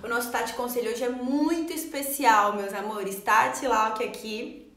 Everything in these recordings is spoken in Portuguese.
O nosso Tati Conselho hoje é muito especial, meus amores. Tati Lauck aqui,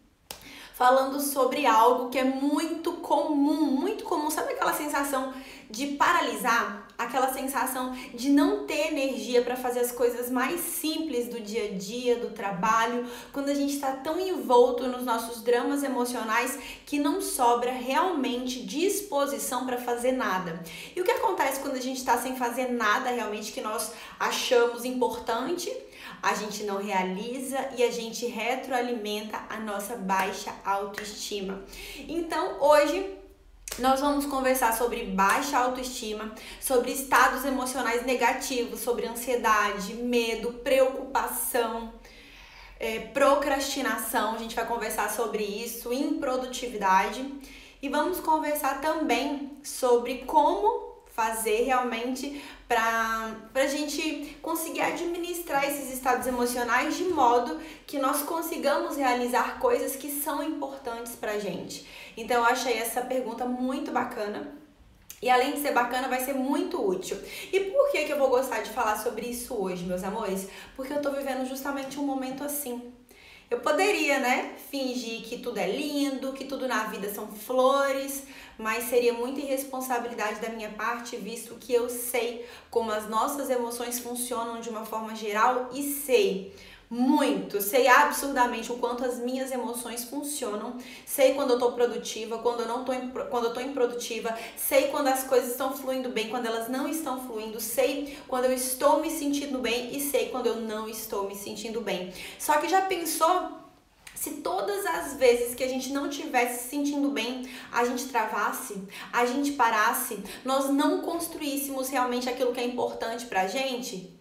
falando sobre algo que é muito comum, muito comum. Sabe aquela sensação de paralisar? Aquela sensação de não ter energia para fazer as coisas mais simples do dia a dia, do trabalho, quando a gente está tão envolto nos nossos dramas emocionais que não sobra realmente disposição para fazer nada. E o que acontece quando a gente está sem fazer nada realmente que nós achamos importante? A gente não realiza e a gente retroalimenta a nossa baixa autoestima. Então, hoje nós vamos conversar sobre baixa autoestima, sobre estados emocionais negativos, sobre ansiedade, medo, preocupação, procrastinação. A gente vai conversar sobre isso, improdutividade, e vamos conversar também sobre como fazer realmente para a gente conseguir administrar esses estados emocionais de modo que nós consigamos realizar coisas que são importantes pra gente. Então eu achei essa pergunta muito bacana e além de ser bacana vai ser muito útil. E por que eu vou gostar de falar sobre isso hoje, meus amores? Porque eu tô vivendo justamente um momento assim. Eu poderia, né, fingir que tudo é lindo, que tudo na vida são flores, mas seria muita irresponsabilidade da minha parte, visto que eu sei como as nossas emoções funcionam de uma forma geral e sei absurdamente o quanto as minhas emoções funcionam, sei quando eu tô produtiva, quando eu tô improdutiva, sei quando as coisas estão fluindo bem, quando elas não estão fluindo, sei quando eu estou me sentindo bem e sei quando eu não estou me sentindo bem. Só que já pensou se todas as vezes que a gente não estivesse se sentindo bem, a gente travasse, a gente parasse, nós não construíssemos realmente aquilo que é importante pra gente?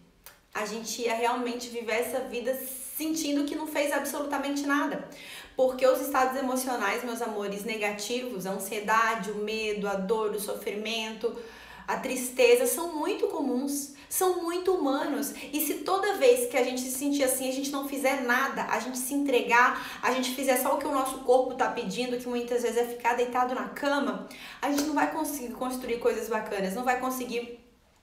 A gente ia realmente viver essa vida sentindo que não fez absolutamente nada. Porque os estados emocionais, meus amores, negativos, a ansiedade, o medo, a dor, o sofrimento, a tristeza, são muito comuns, são muito humanos. E se toda vez que a gente se sentir assim, a gente não fizer nada, a gente se entregar, a gente fizer só o que o nosso corpo tá pedindo, que muitas vezes é ficar deitado na cama, a gente não vai conseguir construir coisas bacanas, não vai conseguir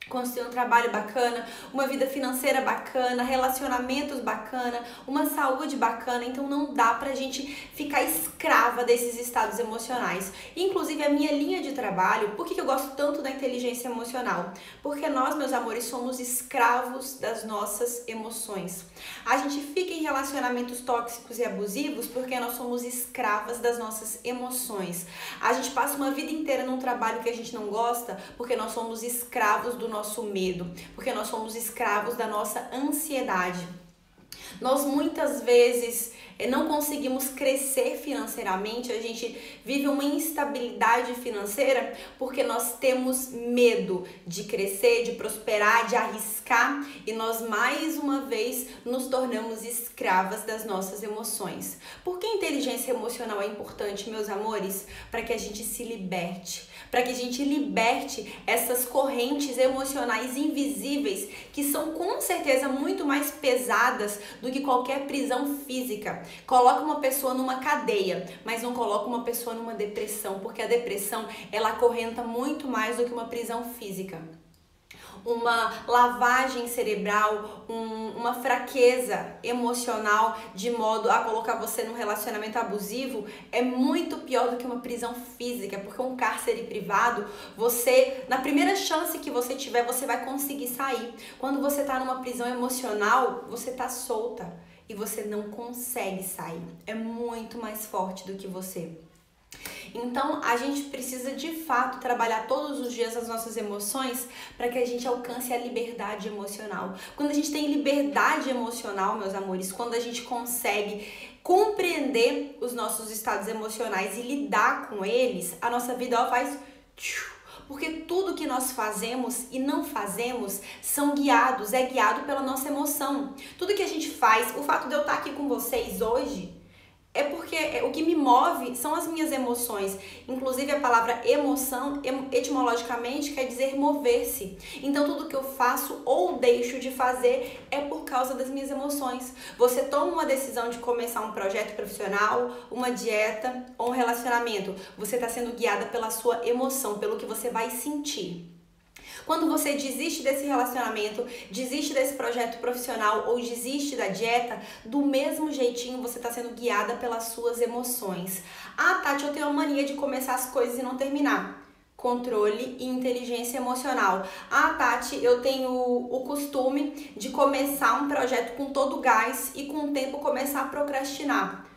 construir um trabalho bacana, uma vida financeira bacana, relacionamentos bacana, uma saúde bacana. Então não dá pra gente ficar escrava desses estados emocionais. Inclusive a minha linha de trabalho, por que eu gosto tanto da inteligência emocional? Porque nós, meus amores, somos escravos das nossas emoções. A gente fica em relacionamentos tóxicos e abusivos porque nós somos escravas das nossas emoções. A gente passa uma vida inteira num trabalho que a gente não gosta porque nós somos escravos do nosso medo, porque nós somos escravos da nossa ansiedade. Nós muitas vezes não conseguimos crescer financeiramente, a gente vive uma instabilidade financeira porque nós temos medo de crescer, de prosperar, de arriscar e nós mais uma vez nos tornamos escravas das nossas emoções. Por que a inteligência emocional é importante, meus amores? Para que a gente se liberte, para que a gente liberte essas correntes emocionais invisíveis que são com certeza muito mais pesadas do que qualquer prisão física. Coloca uma pessoa numa cadeia, mas não coloca uma pessoa numa depressão, porque a depressão ela acorrenta muito mais do que uma prisão física. Uma lavagem cerebral, uma fraqueza emocional de modo a colocar você num relacionamento abusivo é muito pior do que uma prisão física, porque um cárcere privado, você, na primeira chance que você tiver, você vai conseguir sair. Quando você tá numa prisão emocional, você tá solta e você não consegue sair. É muito mais forte do que você. Então, a gente precisa de fato trabalhar todos os dias as nossas emoções para que a gente alcance a liberdade emocional. Quando a gente tem liberdade emocional, meus amores, quando a gente consegue compreender os nossos estados emocionais e lidar com eles, a nossa vida faz... Porque tudo que nós fazemos e não fazemos é guiado pela nossa emoção. Tudo que a gente faz, o fato de eu estar aqui com vocês hoje, é porque o que me move são as minhas emoções. Inclusive a palavra emoção, etimologicamente, quer dizer mover-se. Então tudo que eu faço ou deixo de fazer é por causa das minhas emoções. Você toma uma decisão de começar um projeto profissional, uma dieta ou um relacionamento. Você está sendo guiada pela sua emoção, pelo que você vai sentir. Quando você desiste desse relacionamento, desiste desse projeto profissional ou desiste da dieta, do mesmo jeitinho você está sendo guiada pelas suas emoções. Ah, Tati, eu tenho a mania de começar as coisas e não terminar. Controle e inteligência emocional. Ah, Tati, eu tenho o costume de começar um projeto com todo gás e com o tempo começar a procrastinar.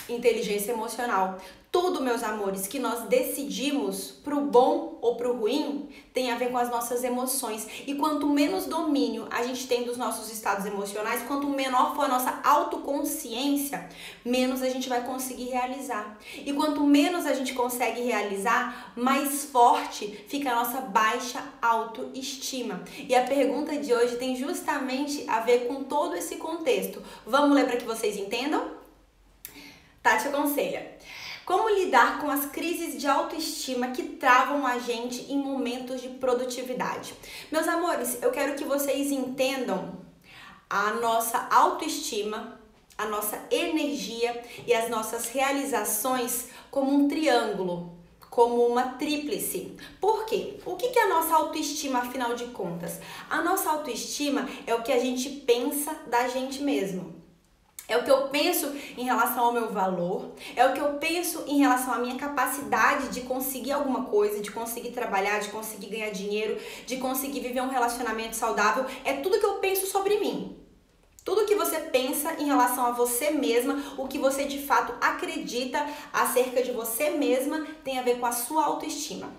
Inteligência emocional. Tudo, meus amores, que nós decidimos pro bom ou pro ruim tem a ver com as nossas emoções. E quanto menos domínio a gente tem dos nossos estados emocionais, quanto menor for a nossa autoconsciência, menos a gente vai conseguir realizar. E quanto menos a gente consegue realizar, mais forte fica a nossa baixa autoestima. E a pergunta de hoje tem justamente a ver com todo esse contexto. Vamos ler para que vocês entendam? Tati aconselha: como lidar com as crises de autoestima que travam a gente em momentos de produtividade? Meus amores, eu quero que vocês entendam a nossa autoestima, a nossa energia e as nossas realizações como um triângulo, como uma tríplice. Por quê? O que é a nossa autoestima, afinal de contas? A nossa autoestima é o que a gente pensa da gente mesmo. É o que eu penso em relação ao meu valor, é o que eu penso em relação à minha capacidade de conseguir alguma coisa, de conseguir trabalhar, de conseguir ganhar dinheiro, de conseguir viver um relacionamento saudável. É tudo que eu penso sobre mim. Tudo que você pensa em relação a você mesma, o que você de fato acredita acerca de você mesma, tem a ver com a sua autoestima.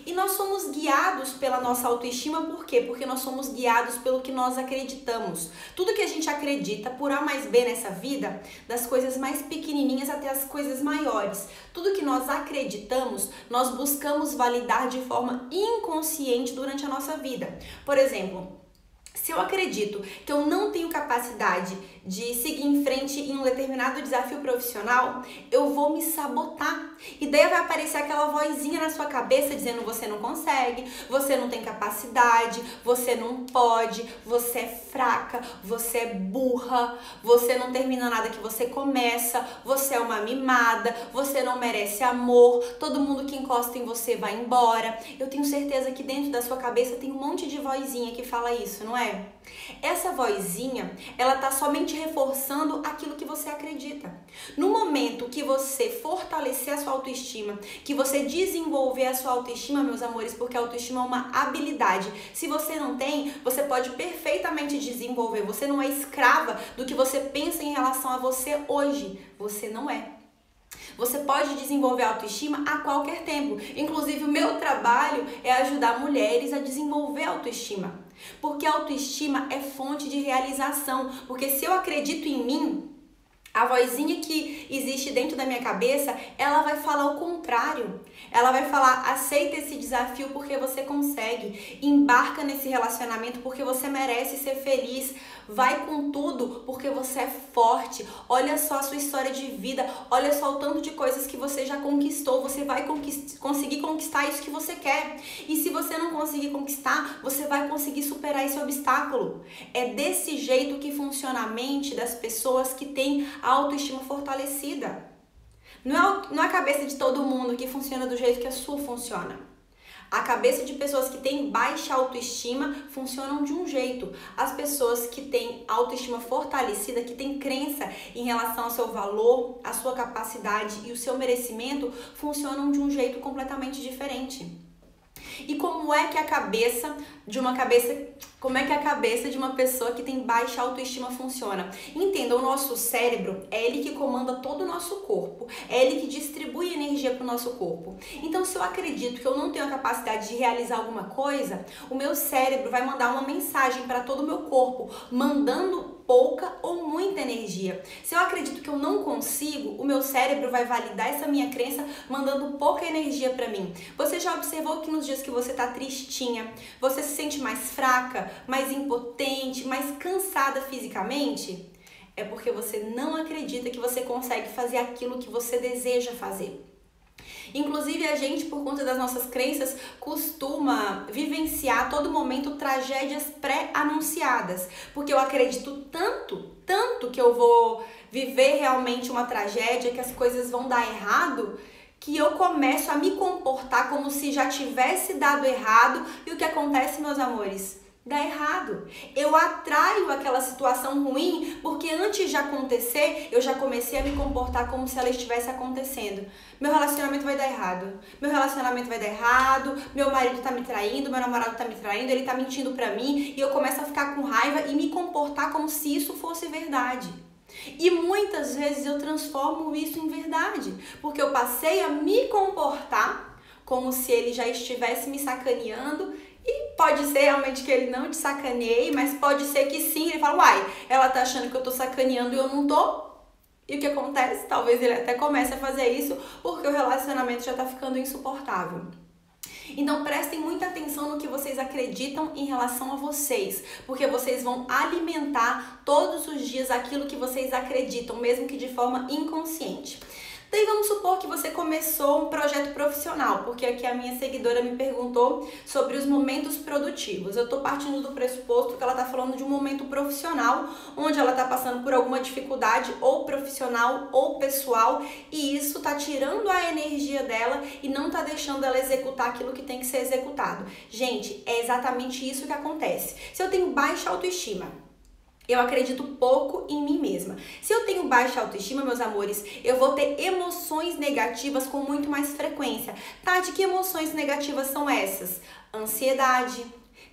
E nós somos guiados pela nossa autoestima, por quê? Porque nós somos guiados pelo que nós acreditamos. Tudo que a gente acredita, por A mais B nessa vida, das coisas mais pequenininhas até as coisas maiores, tudo que nós acreditamos, nós buscamos validar de forma inconsciente durante a nossa vida. Por exemplo, se eu acredito que eu não tenho capacidade de seguir em frente em um determinado desafio profissional, eu vou me sabotar. E daí vai aparecer aquela vozinha na sua cabeça dizendo: você não consegue, você não tem capacidade, você não pode, você é fraca, você é burra, você não termina nada que você começa, você é uma mimada, você não merece amor, todo mundo que encosta em você vai embora. Eu tenho certeza que dentro da sua cabeça tem um monte de vozinha que fala isso, não é? Essa vozinha, ela tá somente reforçando aquilo que você acredita. No momento que você fortalecer a sua autoestima, que você desenvolver a sua autoestima, meus amores, porque a autoestima é uma habilidade. Se você não tem, você pode perfeitamente desenvolver. Você não é escrava do que você pensa em relação a você hoje. Você não é. Você pode desenvolver a autoestima a qualquer tempo. Inclusive, o meu trabalho é ajudar mulheres a desenvolver a autoestima. Porque a autoestima é fonte de realização. Porque se eu acredito em mim, a vozinha que existe dentro da minha cabeça, ela vai falar o contrário. Ela vai falar: aceita esse desafio porque você consegue. Embarca nesse relacionamento porque você merece ser feliz. Vai com tudo porque você é forte. Olha só a sua história de vida. Olha só o tanto de coisas que você já conquistou. Você vai conseguir conquistar isso que você quer. E se você não conseguir conquistar, você vai conseguir superar esse obstáculo. É desse jeito que funciona a mente das pessoas que têm a autoestima fortalecida. Não é a cabeça de todo mundo que funciona do jeito que a sua funciona. A cabeça de pessoas que têm baixa autoestima funcionam de um jeito. As pessoas que têm autoestima fortalecida, que têm crença em relação ao seu valor, a sua capacidade e o seu merecimento, funcionam de um jeito completamente diferente. E como é que a cabeça de uma pessoa que tem baixa autoestima funciona? Entenda, o nosso cérebro é ele que comanda todo o nosso corpo, é ele que distribui energia para o nosso corpo. Então, se eu acredito que eu não tenho a capacidade de realizar alguma coisa, o meu cérebro vai mandar uma mensagem para todo o meu corpo, mandando pouca ou muita energia. Se eu acredito que eu não consigo, o meu cérebro vai validar essa minha crença mandando pouca energia para mim. Você já observou que nos dias que você tá tristinha, você se sente mais fraca, mais impotente, mais cansada fisicamente? É porque você não acredita que você consegue fazer aquilo que você deseja fazer. Inclusive, a gente, por conta das nossas crenças, costuma vivenciar a todo momento tragédias pré-anunciadas. Porque eu acredito tanto que eu vou viver realmente uma tragédia, que as coisas vão dar errado, que eu começo a me comportar como se já tivesse dado errado e o que acontece, meus amores? Dá errado. Eu atraio aquela situação ruim porque antes de acontecer, eu já comecei a me comportar como se ela estivesse acontecendo. Meu relacionamento vai dar errado. Meu relacionamento vai dar errado, meu marido tá me traindo, meu namorado tá me traindo, ele tá mentindo pra mim e eu começo a ficar com raiva e me comportar como se isso fosse verdade. E muitas vezes eu transformo isso em verdade, porque eu passei a me comportar como se ele já estivesse me sacaneando. E pode ser realmente que ele não te sacaneie, mas pode ser que sim, ele fala, uai, ela tá achando que eu tô sacaneando e eu não tô. E o que acontece? Talvez ele até comece a fazer isso porque o relacionamento já tá ficando insuportável. Então prestem muita atenção no que vocês acreditam em relação a vocês, porque vocês vão alimentar todos os dias aquilo que vocês acreditam, mesmo que de forma inconsciente. Daí vamos supor que você começou um projeto profissional, porque aqui a minha seguidora me perguntou sobre os momentos produtivos. Eu tô partindo do pressuposto que ela tá falando de um momento profissional, onde ela tá passando por alguma dificuldade, ou profissional ou pessoal, e isso tá tirando a energia dela e não tá deixando ela executar aquilo que tem que ser executado. Gente, é exatamente isso que acontece. Se eu tenho baixa autoestima, eu acredito pouco em mim mesma. Se eu tenho baixa autoestima, meus amores, eu vou ter emoções negativas com muito mais frequência. Tati, que emoções negativas são essas? Ansiedade,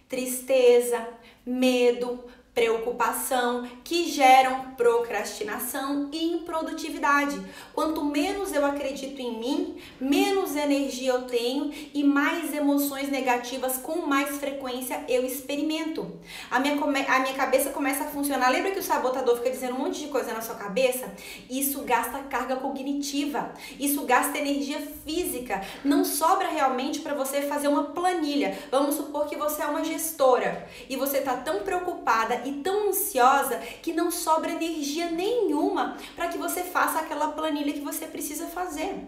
tristeza, medo, preocupação, que geram procrastinação e improdutividade. Quanto menos eu acredito em mim, menos energia eu tenho e mais emoções negativas com mais frequência eu experimento. A minha cabeça começa a funcionar. Lembra que o sabotador fica dizendo um monte de coisa na sua cabeça? Isso gasta carga cognitiva, isso gasta energia física. Não sobra realmente para você fazer uma planilha. Vamos supor que você é uma gestora e você está tão preocupada e tão ansiosa que não sobra energia nenhuma para que você faça aquela planilha que você precisa fazer.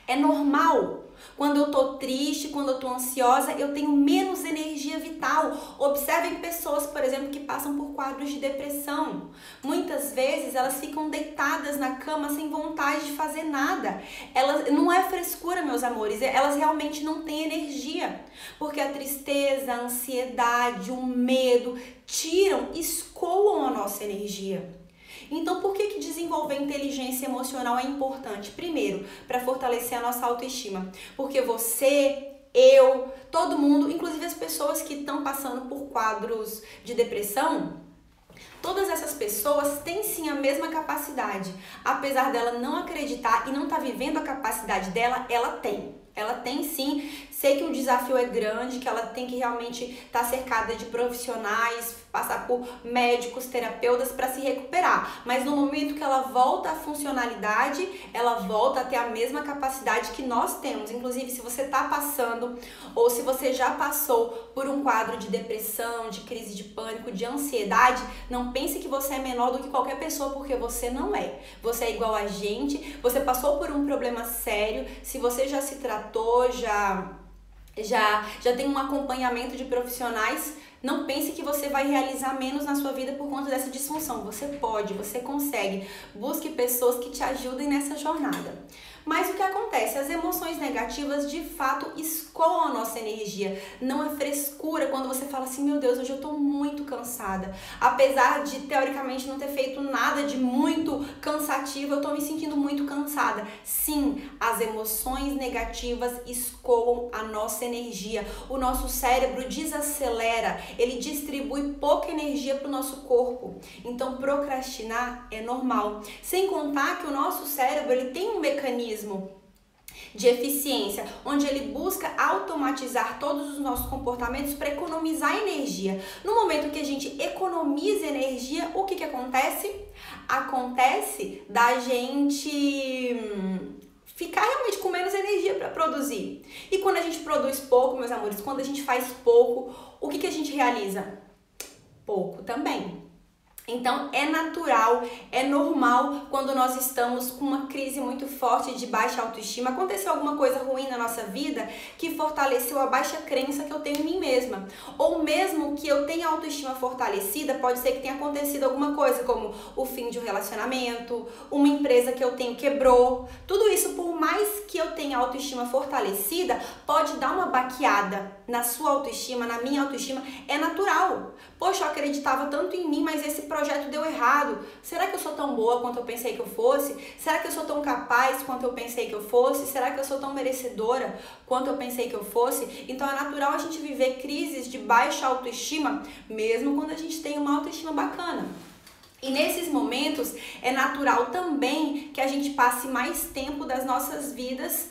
É normal. Quando eu tô triste, quando eu tô ansiosa, eu tenho menos energia vital. Observem pessoas, por exemplo, que passam por quadros de depressão. Muitas vezes elas ficam deitadas na cama sem vontade de fazer nada. Não é frescura, meus amores, elas realmente não têm energia. Porque a tristeza, a ansiedade, o medo tiram, escoam a nossa energia. Então, por que desenvolver inteligência emocional é importante? Primeiro, para fortalecer a nossa autoestima. Porque você, eu, todo mundo, inclusive as pessoas que estão passando por quadros de depressão, todas essas pessoas têm sim a mesma capacidade. Apesar dela não acreditar e não estar vivendo a capacidade dela, ela tem. Ela tem sim. Sei que o desafio é grande, que ela tem que realmente estar cercada de profissionais, passar por médicos, terapeutas para se recuperar. Mas no momento que ela volta à funcionalidade, ela volta a ter a mesma capacidade que nós temos. Inclusive, se você está passando ou se você já passou por um quadro de depressão, de crise de pânico, de ansiedade, não pense que você é menor do que qualquer pessoa, porque você não é. Você é igual a gente, você passou por um problema sério, se você já se tratou, já tem um acompanhamento de profissionais, não pense que você vai realizar menos na sua vida por conta dessa disfunção. Você pode, você consegue. Busque pessoas que te ajudem nessa jornada. Mas o que acontece? As emoções negativas de fato escoam a nossa energia. Não é frescura quando você fala assim, meu Deus, hoje eu tô muito cansada. Apesar de teoricamente não ter feito nada de muito cansativo, eu tô me sentindo muito cansada. Sim, as emoções negativas escoam a nossa energia. O nosso cérebro desacelera, ele distribui pouca energia para o nosso corpo. Então procrastinar é normal. Sem contar que o nosso cérebro ele tem um mecanismo de eficiência, onde ele busca automatizar todos os nossos comportamentos para economizar energia. No momento que a gente economiza energia, o que acontece? Acontece da gente ficar realmente com menos energia para produzir. E quando a gente produz pouco, meus amores, quando a gente faz pouco, o que a gente realiza? Pouco também. Então é natural, é normal quando nós estamos com uma crise muito forte de baixa autoestima, aconteceu alguma coisa ruim na nossa vida que fortaleceu a baixa crença que eu tenho em mim mesma. Ou mesmo que eu tenha autoestima fortalecida, pode ser que tenha acontecido alguma coisa, como o fim de um relacionamento, uma empresa que eu tenho quebrou. Tudo isso, por mais que eu tenha autoestima fortalecida, pode dar uma baqueada na sua autoestima, na minha autoestima, é natural. Poxa, eu acreditava tanto em mim, mas esse projeto deu errado. Será que eu sou tão boa quanto eu pensei que eu fosse? Será que eu sou tão capaz quanto eu pensei que eu fosse? Será que eu sou tão merecedora quanto eu pensei que eu fosse? Então é natural a gente viver crises de baixa autoestima, mesmo quando a gente tem uma autoestima bacana. E nesses momentos é natural também que a gente passe mais tempo das nossas vidas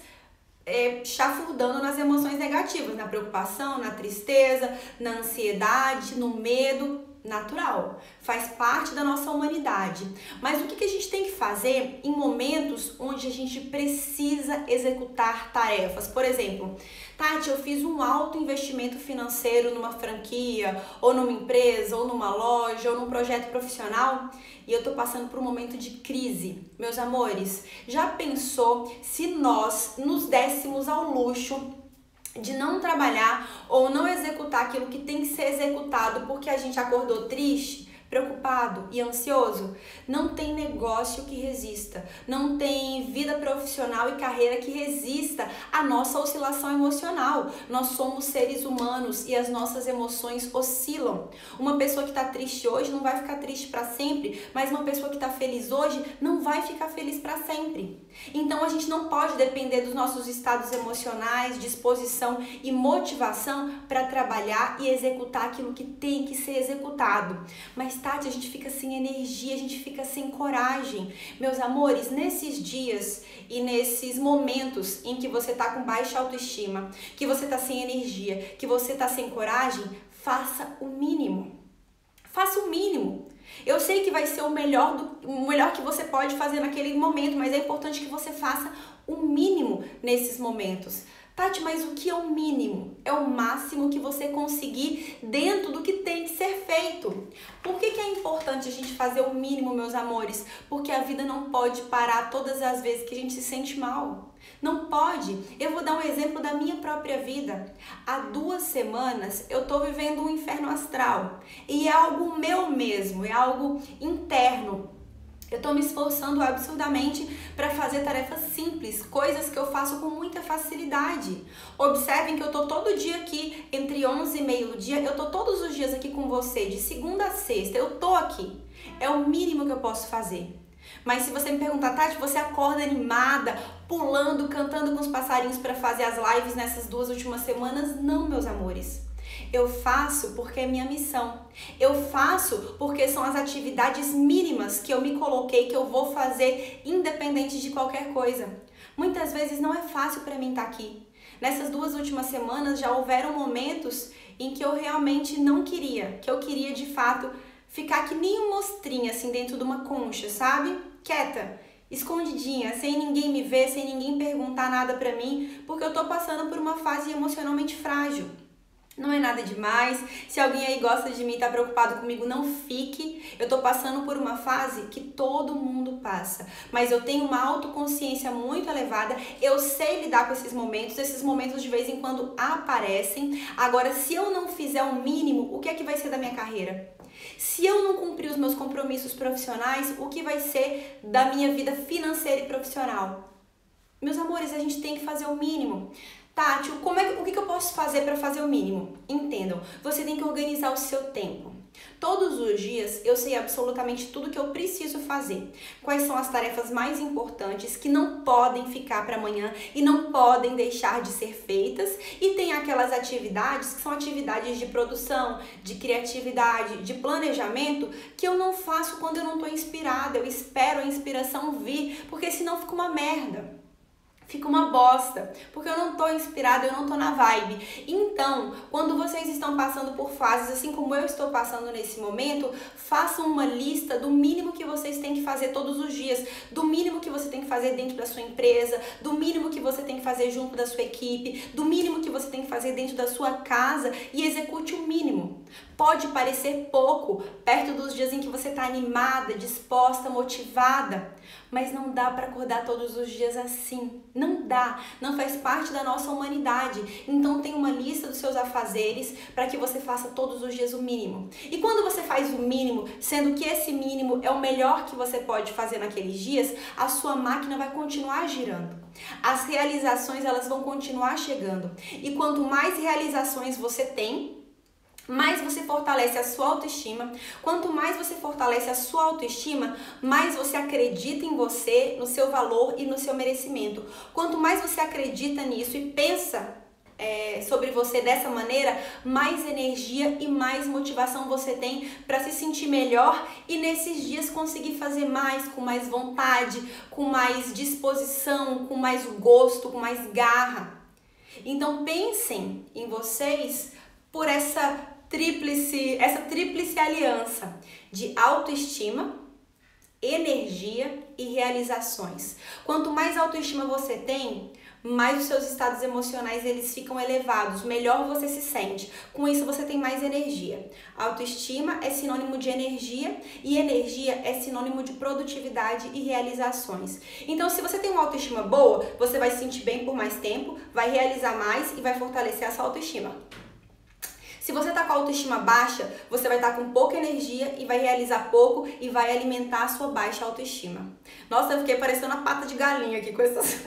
chafurdando nas emoções negativas, na preocupação, na tristeza, na ansiedade, no medo. Natural, faz parte da nossa humanidade. Mas o que a gente tem que fazer em momentos onde a gente precisa executar tarefas? Por exemplo, Tati, eu fiz um alto investimento financeiro numa franquia, ou numa empresa, ou numa loja, ou num projeto profissional e eu tô passando por um momento de crise. Meus amores, já pensou se nós nos dessemos ao luxo de não trabalhar ou não executar aquilo que tem que ser executado porque a gente acordou triste, preocupado e ansioso? Não tem negócio que resista, não tem vida profissional e carreira que resista à nossa oscilação emocional. Nós somos seres humanos e as nossas emoções oscilam. Uma pessoa que está triste hoje não vai ficar triste para sempre, mas uma pessoa que está feliz hoje não vai ficar feliz para sempre. Então a gente não pode depender dos nossos estados emocionais, disposição e motivação para trabalhar e executar aquilo que tem que ser executado. Mas Tati, a gente fica sem energia, a gente fica sem coragem. Meus amores, nesses dias e nesses momentos em que você tá com baixa autoestima, que você tá sem energia, que você tá sem coragem, faça o mínimo. Faça o mínimo. Eu sei que vai ser o melhor que você pode fazer naquele momento, mas é importante que você faça o mínimo nesses momentos. Tati, mas o que é o mínimo? É o máximo que você conseguir dentro do que tem que ser feito. Por que é importante a gente fazer o mínimo, meus amores? Porque a vida não pode parar todas as vezes que a gente se sente mal. Não pode. Eu vou dar um exemplo da minha própria vida. Há 2 semanas eu tô vivendo um inferno astral. E é algo meu mesmo, é algo interno. Eu tô me esforçando absurdamente para fazer tarefas simples, coisas que eu faço com muita facilidade. Observem que eu tô todo dia aqui, entre 11 e meio-dia, eu tô todos os dias aqui com você, de segunda a sexta, eu tô aqui. É o mínimo que eu posso fazer. Mas se você me perguntar, Tati, você acorda animada, pulando, cantando com os passarinhos para fazer as lives nessas 2 últimas semanas? Não, meus amores. Eu faço porque é minha missão. Eu faço porque são as atividades mínimas que eu me coloquei, que eu vou fazer independente de qualquer coisa. Muitas vezes não é fácil para mim estar aqui. Nessas 2 últimas semanas já houveram momentos em que eu realmente não queria, que eu queria de fato ficar que nem uma mostrinha assim dentro de uma concha, sabe? Quieta, escondidinha, sem ninguém me ver, sem ninguém perguntar nada pra mim, porque eu tô passando por uma fase emocionalmente frágil. Não é nada demais. Se alguém aí gosta de mim e tá preocupado comigo, não fique. Eu tô passando por uma fase que todo mundo passa. Mas eu tenho uma autoconsciência muito elevada. Eu sei lidar com esses momentos de vez em quando aparecem. Agora, se eu não fizer o mínimo, o que é que vai ser da minha carreira? Se eu não cumprir os meus compromissos profissionais, o que vai ser da minha vida financeira e profissional? Meus amores, a gente tem que fazer o mínimo. Tati, o que eu posso fazer para fazer o mínimo? Entendam, você tem que organizar o seu tempo. Todos os dias eu sei absolutamente tudo que eu preciso fazer. Quais são as tarefas mais importantes que não podem ficar para amanhã e não podem deixar de ser feitas. E tem aquelas atividades que são atividades de produção, de criatividade, de planejamento que eu não faço quando eu não estou inspirada. Eu espero a inspiração vir, porque senão fica uma merda. fica uma bosta, porque eu não tô inspirada, eu não tô na vibe. Então, quando vocês estão passando por fases, assim como eu estou passando nesse momento, façam uma lista do mínimo que vocês têm que fazer todos os dias, do mínimo que você tem que fazer dentro da sua empresa, do mínimo que você tem que fazer junto da sua equipe, do mínimo que você tem que fazer dentro da sua casa e execute o mínimo. Pode parecer pouco, perto dos dias em que você está animada, disposta, motivada, mas não dá para acordar todos os dias assim. Não dá, não faz parte da nossa humanidade. Então tem uma lista dos seus afazeres para que você faça todos os dias o mínimo. E quando você faz o mínimo, sendo que esse mínimo é o melhor que você pode fazer naqueles dias, a sua máquina vai continuar girando. As realizações, elas vão continuar chegando. E quanto mais realizações você tem, mais você fortalece a sua autoestima. Quanto mais você fortalece a sua autoestima, mais você acredita em você, no seu valor e no seu merecimento. Quanto mais você acredita nisso e pensa sobre você dessa maneira, mais energia e mais motivação você tem para se sentir melhor e nesses dias conseguir fazer mais, com mais vontade, com mais disposição, com mais gosto, com mais garra. Então pensem em vocês por essa tríplice aliança de autoestima, energia e realizações. Quanto mais autoestima você tem, mais os seus estados emocionais eles ficam elevados, melhor você se sente. Com isso você tem mais energia. Autoestima é sinônimo de energia e energia é sinônimo de produtividade e realizações. Então, se você tem uma autoestima boa, você vai se sentir bem por mais tempo, vai realizar mais e vai fortalecer a sua autoestima. Se você tá com a autoestima baixa, você vai estar com pouca energia e vai realizar pouco e vai alimentar a sua baixa autoestima. Nossa, eu fiquei parecendo uma pata de galinha aqui com essas...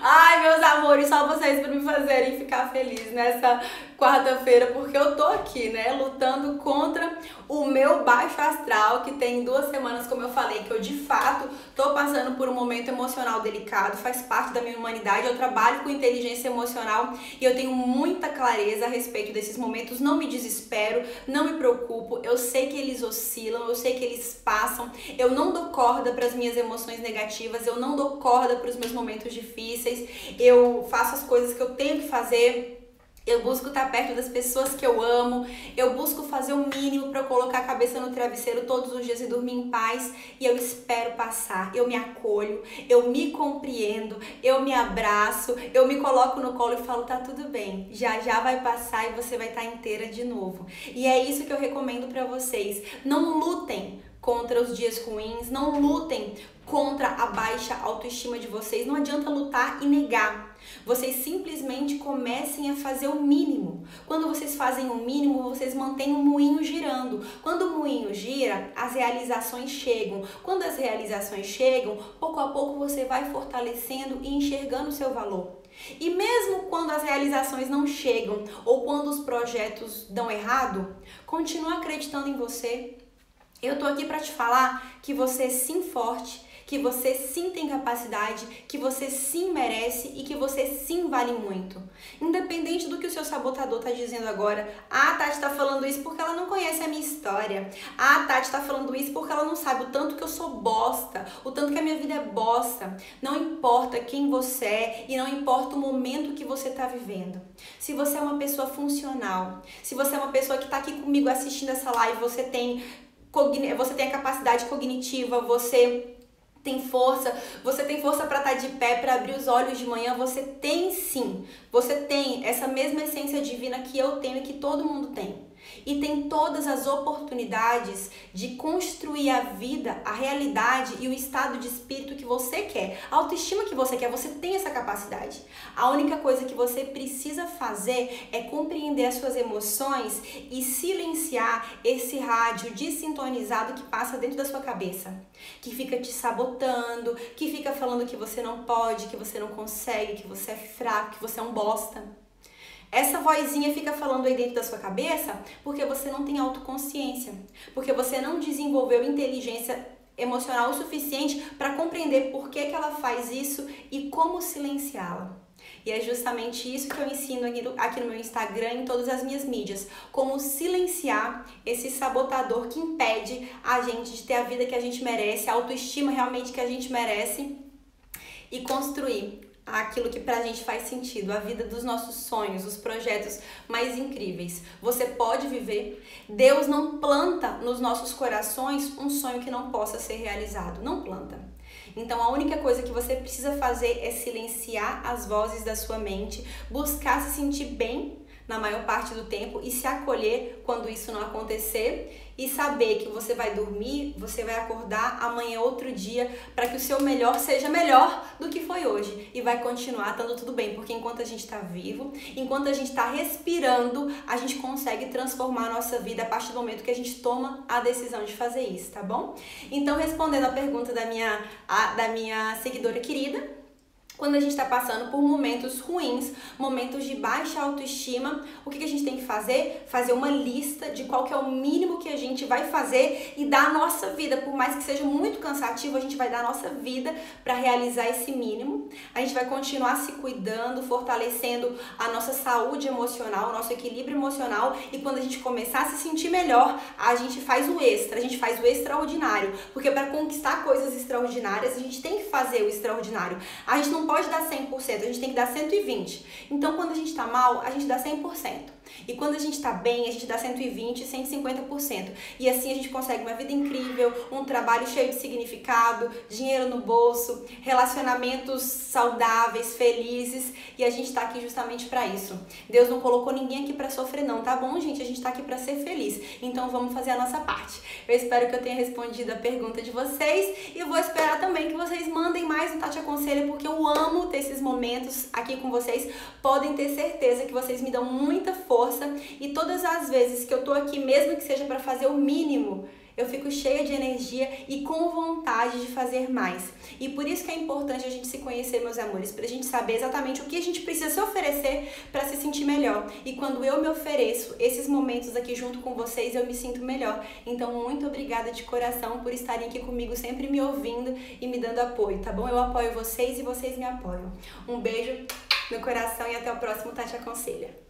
Ai, meus amores, só vocês para me fazerem ficar feliz nessa quarta-feira, porque eu tô aqui, né, lutando contra o meu baixo astral, que tem 2 semanas, como eu falei, que eu de fato tô passando por um momento emocional delicado, faz parte da minha humanidade, eu trabalho com inteligência emocional e eu tenho muita clareza a respeito desses momentos, não me desespero, não me preocupo, eu sei que eles oscilam, eu sei que eles passam, eu não dou corda para as minhas emoções negativas, eu não dou corda para os meus momentos difíceis, eu faço as coisas que eu tenho que fazer. Eu busco estar perto das pessoas que eu amo, eu busco fazer o mínimo para colocar a cabeça no travesseiro todos os dias e dormir em paz e eu espero passar, eu me acolho, eu me compreendo, eu me abraço, eu me coloco no colo e falo, tá tudo bem, já já vai passar e você vai estar inteira de novo. E é isso que eu recomendo para vocês, não lutem contra os dias ruins, não lutem contra a baixa autoestima de vocês, não adianta lutar e negar. Vocês simplesmente comecem a fazer o mínimo. Quando vocês fazem o mínimo, vocês mantêm o moinho girando. Quando o moinho gira, as realizações chegam. Quando as realizações chegam, pouco a pouco você vai fortalecendo e enxergando o seu valor. E mesmo quando as realizações não chegam ou quando os projetos dão errado, continua acreditando em você. Eu tô aqui para te falar que você é sim forte, que você sim tem capacidade, que você sim merece e que você sim vale muito. Independente do que o seu sabotador tá dizendo agora, a Tati tá falando isso porque ela não conhece a minha história. A Tati tá falando isso porque ela não sabe o tanto que eu sou bosta, o tanto que a minha vida é bosta. Não importa quem você é e não importa o momento que você tá vivendo. Se você é uma pessoa funcional, se você é uma pessoa que tá aqui comigo assistindo essa live, você tem a capacidade cognitiva, você tem força para estar de pé, para abrir os olhos de manhã, você tem sim. Você tem essa mesma essência divina que eu tenho e que todo mundo tem. E tem todas as oportunidades de construir a vida, a realidade e o estado de espírito que você quer. A autoestima que você quer, você tem essa capacidade. A única coisa que você precisa fazer é compreender as suas emoções e silenciar esse rádio desintonizado que passa dentro da sua cabeça. Que fica te sabotando, que fica falando que você não pode, que você não consegue, que você é fraco, que você é um bosta. Essa vozinha fica falando aí dentro da sua cabeça porque você não tem autoconsciência, porque você não desenvolveu inteligência emocional o suficiente para compreender por que ela faz isso e como silenciá-la. E é justamente isso que eu ensino aqui no meu Instagram e em todas as minhas mídias, como silenciar esse sabotador que impede a gente de ter a vida que a gente merece, a autoestima realmente que a gente merece, e construir aquilo que pra gente faz sentido, a vida dos nossos sonhos, os projetos mais incríveis. Você pode viver. Deus não planta nos nossos corações um sonho que não possa ser realizado. Não planta. Então a única coisa que você precisa fazer é silenciar as vozes da sua mente, buscar se sentir bem na maior parte do tempo e se acolher quando isso não acontecer e saber que você vai dormir, você vai acordar amanhã outro dia para que o seu melhor seja melhor do que foi hoje e vai continuar estando tudo bem, porque enquanto a gente está vivo, enquanto a gente está respirando, a gente consegue transformar a nossa vida a partir do momento que a gente toma a decisão de fazer isso, tá bom? Então, respondendo a pergunta da minha seguidora querida, quando a gente está passando por momentos ruins, momentos de baixa autoestima, o que a gente tem que fazer? Fazer uma lista de qual que é o mínimo que a gente vai fazer e dar a nossa vida. Por mais que seja muito cansativo, a gente vai dar a nossa vida para realizar esse mínimo. A gente vai continuar se cuidando, fortalecendo a nossa saúde emocional, o nosso equilíbrio emocional. E quando a gente começar a se sentir melhor, a gente faz o extra, a gente faz o extraordinário. Porque para conquistar coisas extraordinárias, a gente tem que fazer o extraordinário. A gente não pode dar 100%, a gente tem que dar 120%. Então, quando a gente tá mal, a gente dá 100%. E quando a gente tá bem, a gente dá 120%, 150%. E assim a gente consegue uma vida incrível, um trabalho cheio de significado, dinheiro no bolso, relacionamentos saudáveis, felizes. E a gente tá aqui justamente para isso. Deus não colocou ninguém aqui para sofrer não, tá bom, gente? A gente tá aqui para ser feliz. Então, vamos fazer a nossa parte. Eu espero que eu tenha respondido a pergunta de vocês. E eu vou esperar também que vocês mandem mais um Tati Aconselha, porque eu amo ter esses momentos aqui com vocês. Podem ter certeza que vocês me dão muita força e todas as vezes que eu tô aqui, mesmo que seja para fazer o mínimo, eu fico cheia de energia e com vontade de fazer mais. E por isso que é importante a gente se conhecer, meus amores, pra gente saber exatamente o que a gente precisa se oferecer para se sentir melhor. E quando eu me ofereço esses momentos aqui junto com vocês, eu me sinto melhor. Então, muito obrigada de coração por estarem aqui comigo, sempre me ouvindo e me dando apoio, tá bom? Eu apoio vocês e vocês me apoiam. Um beijo no coração e até o próximo Tati Aconselha.